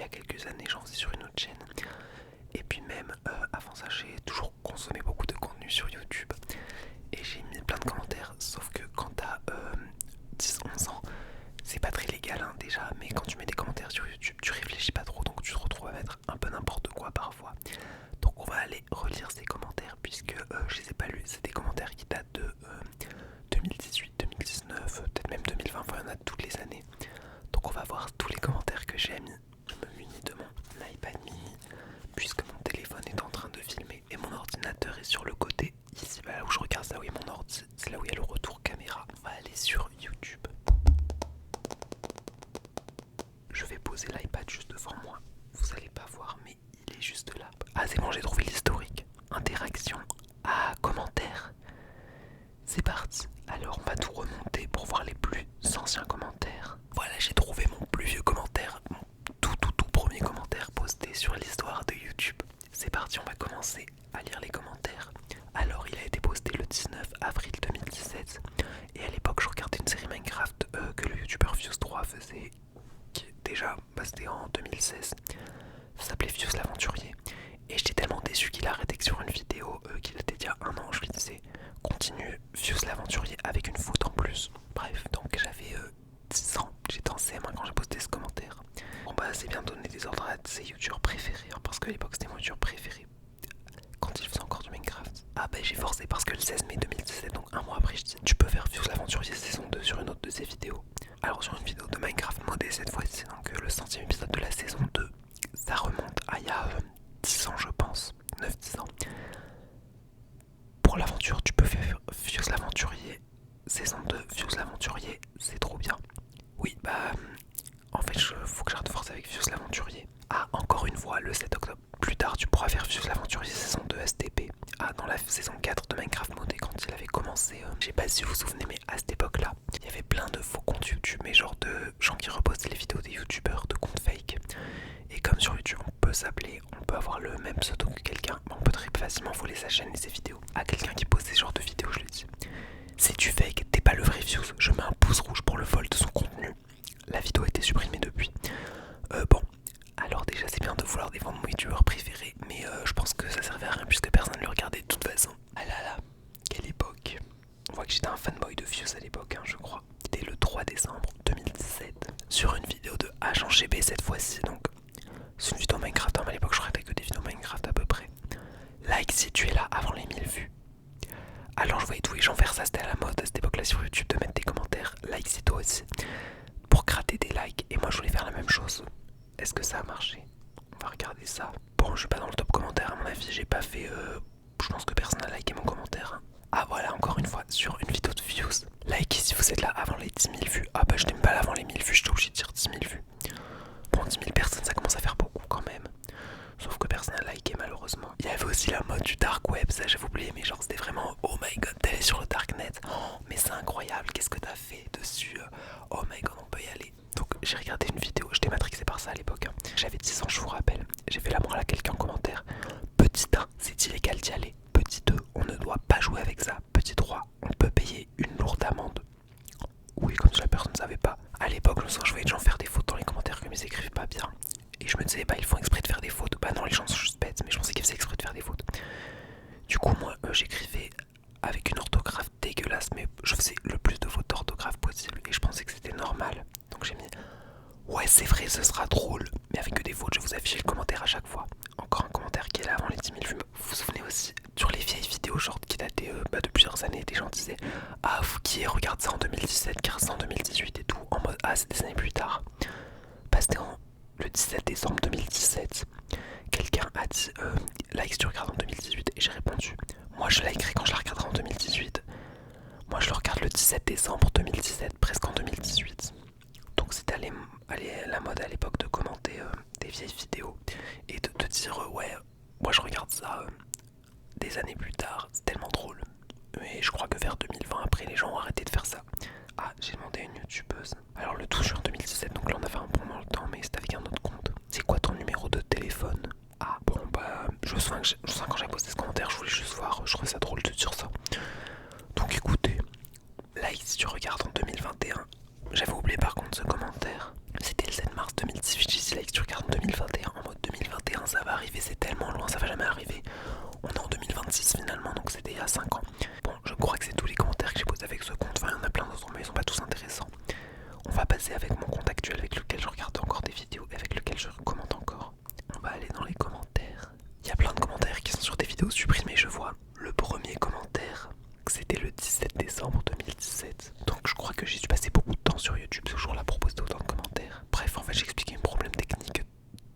a quelques années, j'en faisais sur une autre chaîne. Et puis même avant ça, j'ai toujours consommé beaucoup de contenu sur YouTube. Et j'ai mis plein de commentaires, sauf que quand t'as 10-11 ans, c'est pas très légal hein, déjà, mais quand tu mets des commentaires sur YouTube, tu réfléchis pas trop, donc tu te retrouves à mettre un peu n'importe quoi parfois. Donc on va aller relire ces commentaires, puisque je les ai pas lus, c'est des commentaires qui datent de 2018, 2019, peut-être même 2020, enfin il y en a toutes les années. Donc on va voir tous les commentaires que j'ai mis. Je me munis de mon iPad mini, puisque mon téléphone est en train de filmer et mon ordinateur est sur le côté, ici, là où je regarde ça, oui mon ordi, c'est là où il y a le retour caméra. On va aller sur YouTube. Je vais poser l'iPad juste devant moi, vous allez pas voir mais il est juste là. Ah c'est bon, j'ai trouvé l'historique. Interaction, ah commentaires. C'est parti. Alors on va tout remonter pour voir les plus anciens commentaires. Voilà, j'ai trouvé mon plus vieux commentaire, mon tout premier commentaire posté sur l'histoire de YouTube. C'est parti, on va commencer à lire les commentaires. Alors il a été posté le 19 avril 2017 et à l'époque je regardais une série Minecraft que le youtubeur Fuse3 faisait, qui déjà c'était en 2016. Ça s'appelait Fuse l'aventurier et j'étais tellement déçu qu'il a arrêté que sur une vidéo qu'il était il y a un an. Je lui disais continue Fuse l'aventurier avec une faute en plus. Bref, donc j'avais 10 ans, j'étais en CM1 quand j'ai posté ce commentaire. Bon bah c'est bien donné des ordres à ses youtubeurs préférés hein, parce que à l'époque c'était mon youtubeur préféré quand il faisait encore du Minecraft. Ah bah j'ai forcé parce que le 16 mai 2017, donc un mois après, je dis tu peux faire Fuse l'aventurier saison 2 sur une autre de ses vidéos. Alors sur une vidéo de Minecraft modée cette fois-ci, donc le 100e épisode de la saison 2, ça remonte à il y a 10 ans je pense, 9-10 ans. Pour l'aventure tu peux faire Fuse l'aventurier saison 2, Fuse l'aventurier, c'est trop bien. Oui bah en fait faut que j'arrête de forcer avec Fuse l'aventurier. Ah encore une fois le 7 octobre. Plus tard tu pourras faire Fuse l'aventurier saison 2 STP. Ah dans la saison 4 de Minecraft modé quand il avait commencé, je sais pas si vous vous souvenez mais à cette époque là, il y avait plein de faux comptes YouTube, mais genre de gens qui repostaient les vidéos des youtubeurs, de comptes fake. Et comme sur YouTube on peut s'appeler, on peut avoir le même pseudo que quelqu'un, on peut très facilement voler sa chaîne et ses vidéos. À quelqu'un qui poste ce genre de vidéos je lui dis si tu fake, t'es pas le vrai Fuse, je mets un pouce rouge pour le vol de son contenu. La vidéo a été supprimée depuis. Bon, alors déjà c'est bien de vouloir défendre mon youtubeur préféré, mais je pense que ça servait à rien puisque personne ne le regardait de toute façon. Ah là là, quelle époque. On voit que j'étais un fanboy de Fuse à l'époque, hein, je crois. C'était le 3 décembre 2017. Sur une vidéo de H en GB cette fois-ci, donc c'est une vidéo Minecraft, hein, mais à l'époque je regardais que des vidéos Minecraft à peu près. Like si tu es là avant les 1000 vues. Alors je voyais tous les gens faire ça, c'était à la mode à cette époque là sur YouTube de mettre des commentaires, like si toi aussi, pour gratter des likes, et moi je voulais faire la même chose. Est-ce que ça a marché? On va regarder ça. Bon, je suis pas dans le top commentaire à mon avis, j'ai pas fait... je pense que personne n'a liké mon commentaire. Hein. Ah voilà, encore une fois, sur une vidéo de Fuse. Likez si vous êtes là avant les 10 000 vues. Ah bah je t'aime pas là avant les 1000 vues, je suis obligé de dire 10 000 vues. Bon, 10 000 personnes, ça commence à faire beaucoup quand même. Sauf que personne n'a liké malheureusement. Il y avait aussi la mode du dark web, ça j'avais oublié, mais genre c'était vraiment oh my god, t'allais sur le darknet. Oh, mais c'est incroyable, qu'est-ce que t'as fait dessus? Oh my god, on peut y aller. Donc j'ai regardé une vidéo, j'étais matrixé par ça à l'époque. Hein. J'avais 10 ans, je vous rappelle. J'ai fait l'amour à quelqu'un en commentaire. Petit 1, c'est illégal d'y aller. Petit 2, on ne doit pas jouer avec ça. Petit 3, on peut payer une lourde amende. Oui, comme si la personne ne savait pas. À l'époque, je voyais des gens faire des fautes dans les commentaires comme ils écrivent pas bien. Et je me disais, bah ils font exprès de faire des fautes. Bah non, les gens sont juste bêtes, mais je pensais qu'ils faisaient exprès de faire des fautes. Du coup, moi, j'écrivais avec une orthographe dégueulasse, mais je faisais le plus de fautes d'orthographe possible. Et je pensais que c'était normal. Donc j'ai mis, ouais, c'est vrai, ce sera drôle. Mais avec que des fautes, je vous affichais le commentaire à chaque fois. Encore un commentaire qui est là avant les 10 000 vues. Vous vous souvenez aussi, sur les vieilles vidéos, genre qui dataient de plusieurs années, des gens disaient, ah, vous qui regarde ça en 2017, car c'est en 2018 et tout. En mode, ah, c'est des années plus tard. Bah, c'était le 17 décembre 2017. Quelqu'un a dit like si tu regardes en 2018 et j'ai répondu moi je likerai quand je la regarderai en 2018. Moi je le regarde le 17 décembre 2017, presque en 2018. Donc c'était la mode à l'époque de commenter des vieilles vidéos et de dire ouais moi je regarde ça des années plus tard, c'est tellement drôle. Mais je crois que vers 2020 après les gens ont arrêté de faire ça. Ah, j'ai demandé à une youtubeuse. Alors le 12 juin 2017, donc là on a fait un bon dans le temps, mais c'était avec un autre compte. C'est quoi ton numéro de téléphone? Ah bon bah, je me souviens quand j'ai posté ce commentaire, je voulais juste voir, je trouvais ça drôle de dire ça. Donc écoutez, like si tu regardes en 2021, j'avais oublié par contre ce commentaire. C'était le 7 mars 2018, j'ai dit like si tu regardes en 2021. lequel je regarde encore des vidéos et avec lequel je commente encore. On va aller dans les commentaires. Il y a plein de commentaires qui sont sur des vidéos supprimées, je vois. Le premier commentaire, c'était le 17 décembre 2017. Donc je crois que j'ai dû passer beaucoup de temps sur YouTube ce jour-là pour poster autant de commentaires. Bref, en fait j'ai expliqué un problème technique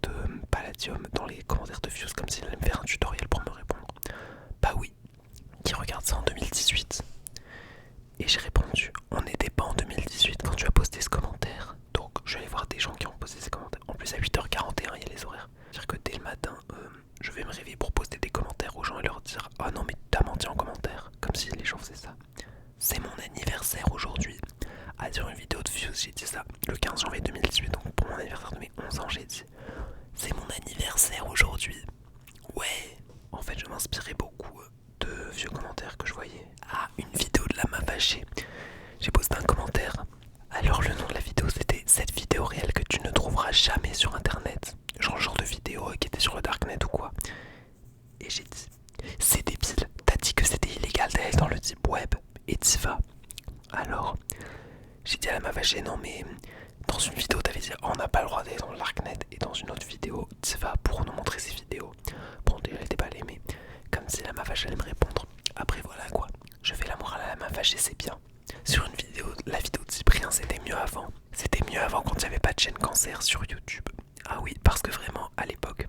de Palladium dans les commentaires de Fuse comme s'il allait me faire un tutoriel pour me répondre. Bah oui, qui regarde ça en 2018? Et j'ai répondu, on n'était pas en 2018 quand tu as posté ce commentaire. Donc je vais aller voir des gens qui ont posté ces commentaires. En plus à 8h41 il y a les horaires. C'est-à-dire que dès le matin, je vais me réveiller pour poster des commentaires aux gens et leur dire « Ah non mais t'as menti en commentaire », comme si les gens faisaient ça. C'est mon anniversaire aujourd'hui. Ah, sur une vidéo de Fuse j'ai dit ça le 15 janvier 2018, donc pour mon anniversaire de mes 11 ans j'ai dit « C'est mon anniversaire aujourd'hui ». Ouais. En fait je m'inspirais beaucoup de vieux commentaires que je voyais. Ah, une vidéo de la main fâchée. J'ai posté un commentaire. Alors le nom de la vidéo c'était cette vidéo réelle que tu ne trouveras jamais sur internet. Genre le genre de vidéo qui était sur le darknet ou quoi. Et j'ai dit, c'est débile, t'as dit que c'était illégal d'aller dans le deep web et t'y vas. Alors, j'ai dit à la main fâchée, non mais dans une vidéo t'avais dit oh, on n'a pas le droit d'aller dans le darknet, et dans une autre vidéo t'y vas pour nous montrer ces vidéos. Bon, elle était pas allée, mais comme si la main fâchée allait me répondre. Après voilà quoi, je fais la morale à la main fâchée, c'est bien. Sur une vidéo, la vidéo de Cyprien c'était mieux avant. C'était mieux avant quand il n'y avait pas de chaîne cancer sur YouTube. Ah oui, parce que vraiment à l'époque,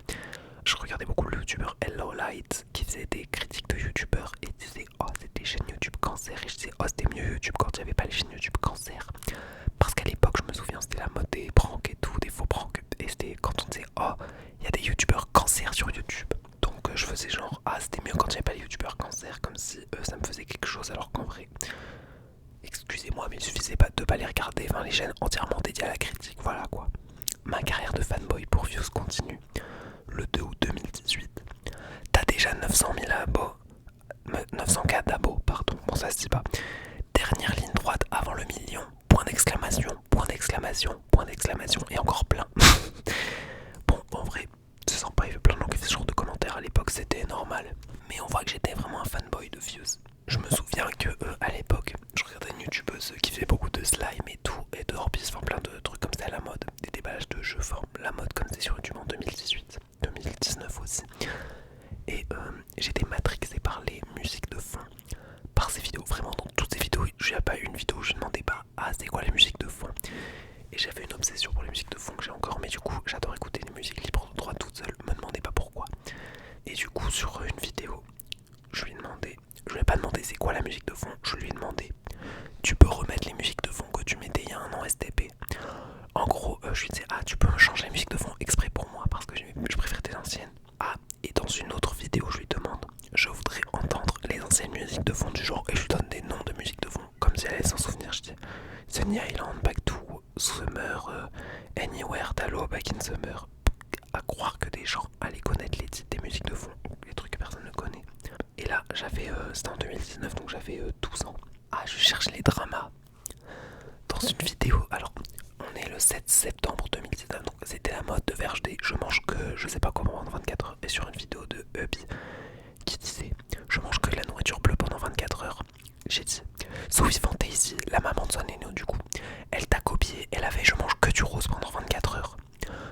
je regardais beaucoup le youtubeur Hello Light qui faisait des critiques de youtubeurs et disait oh c'était chaîne YouTube cancer, et je disais oh c'était mieux YouTube quand il n'y avait pas les chaînes YouTube cancer. Parce qu'à l'époque je me souviens c'était la mode des pranks et tout, des faux pranks, et c'était quand on disait oh il y a des youtubeurs cancer sur YouTube. Donc je faisais genre ah c'était mieux quand il n'y avait pas les youtubeurs cancer, comme si ça me faisait quelque chose, alors qu'en vrai excusez-moi mais il suffisait pas de pas les regarder, enfin les chaînes entièrement dédiées à la critique, voilà quoi. Ma carrière de fanboy pour Fuse continue. Le 2 août 2018. T'as déjà 900 000 abos. 900K d'abos, pardon, bon ça se dit pas. Dernière ligne droite avant le million. Point d'exclamation, point d'exclamation, point d'exclamation, et encore plein. Bon, en vrai, c'est sympa, il y avait plein de gens qui faisaient ce genre de commentaires à l'époque, c'était normal. Mais on voit que j'étais vraiment un fanboy de Fuse. Je me souviens que à l'époque, je regardais une youtubeuse qui faisait beaucoup de slime et tout, et de Orbis, enfin plein de trucs comme ça à la mode, des déballages de jeux, enfin la mode comme c'est sur YouTube en 2018, 2019 aussi. Et j'étais matrixé par les musiques de fond, par ces vidéos, vraiment dans toutes ces vidéos, il n'y a pas une vidéo où je ne demandais pas ah c'est quoi les musiques de fond. Et j'avais une obsession pour les musiques de fond que j'ai encore, mais du coup j'adore écouter les musiques libres de droit toute seule, me demandez pas pourquoi. Et du coup sur une vidéo, je lui ai pas demandé c'est quoi la musique de fond, je lui ai demandé tu peux remettre les musiques de fond que tu mettais il y a un an STP. En gros je lui disais ah tu peux changer la musique de fond exprès pour moi parce que je préfère tes anciennes. Ah, et dans une autre vidéo je lui demande je voudrais entendre les anciennes musiques de fond du genre, et je lui donne des noms de musique de fond comme si elle allait s'en souvenir. Je dis Sunny Island, Back to Summer, Anywhere, Dalo, Back in Summer. À croire que des gens allaient connaître les titres des musiques de fond, les trucs que personne ne connaît. Et là j'avais, c'était en 2019 donc j'avais 12 ans. Ah, je cherche les dramas dans une vidéo. Alors on est le 7 septembre 2019, donc c'était la mode de Verge D. Je mange que je sais pas comment en 24 heures. Et sur une vidéo de Hubby qui disait je mange que de la nourriture bleue pendant 24 heures. J'ai dit Sophie Fantasy, la maman de son aîné du coup, elle t'a copié, elle avait je mange que du rose pendant 24 heures.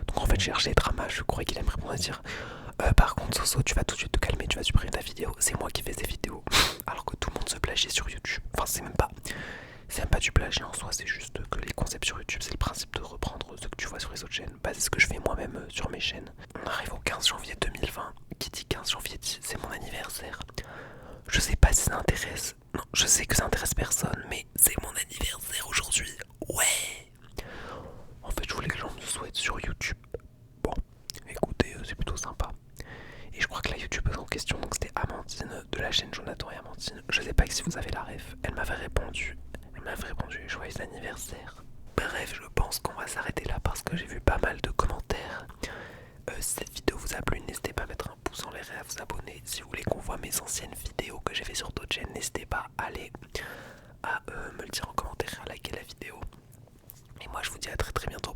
Donc en fait j'ai cherché les dramas, je croyais qu'il allait me répondre à dire par contre Soso tu vas tout de suite te calmer, tu vas supprimer ta vidéo, c'est moi qui fais ces vidéos. Alors que tout le monde se plagiait sur YouTube. Enfin c'est même pas du plagiat en soi, c'est juste que les concepts sur YouTube c'est le principe de reprendre ce que tu vois sur les autres chaînes. Bah c'est ce que je fais moi-même sur mes chaînes. On arrive au 15 janvier 2020, qui dit 15 janvier dit c'est mon anniversaire. Je sais pas si ça intéresse, non je sais que ça intéresse personne, mais c'est mon anniversaire aujourd'hui, ouais. En fait je voulais que les gens me souhaitent sur YouTube. Bon, écoutez, c'est plutôt sympa. Et je crois que la youtubeuse en question, donc c'était Amandine de la chaîne Jonathan et Amandine. Je sais pas si vous avez la ref, elle m'avait répondu joyeux anniversaire. Bref, je pense qu'on va s'arrêter là parce que j'ai vu pas mal de commentaires. Si cette vidéo vous a plu, n'hésitez pas à mettre un pouce en l'air et à vous abonner. Si vous voulez qu'on voit mes anciennes vidéos que j'ai fait sur d'autres chaînes, n'hésitez pas à aller à me le dire en commentaire et à liker la vidéo. Et moi je vous dis à très très bientôt